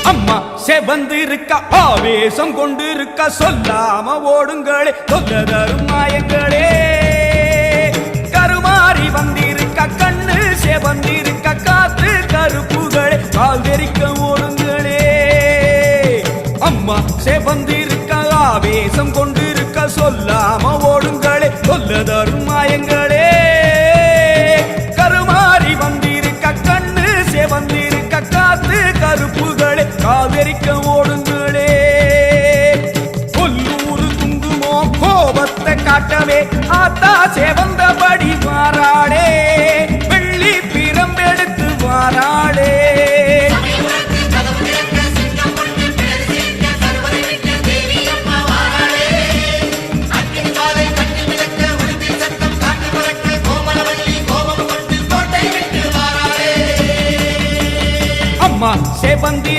அம்மா செவந்திருக்க ஆவேசம் கொண்டிருக்க சொல்லாம ஓடுங்களே சொல்ல தரும் மாயங்களே கருமாறி வந்திருக்க கண்ணு செவந்திருக்க காத்து கருப்புகளே கால்வெறிக்க ஓடுங்களே அம்மா செவந்திருக்க ஆவேசம் கொண்டிருக்க சொல்லாம ஓடுங்களே சொல்ல தரும் மாயங்களே கருமாறி வந்திருக்க கண்ணு செவந்திருக்க காத்து கருப்புகளே காவிரிக்க ஓடுங்களே கொல்லூரு துங்குமோ கோபத்தை காட்டவே ஆத்தா செவந்தபடி வாராளே வெள்ளி பிரம்பெடுத்து வாராளே அம்மா செவந்தி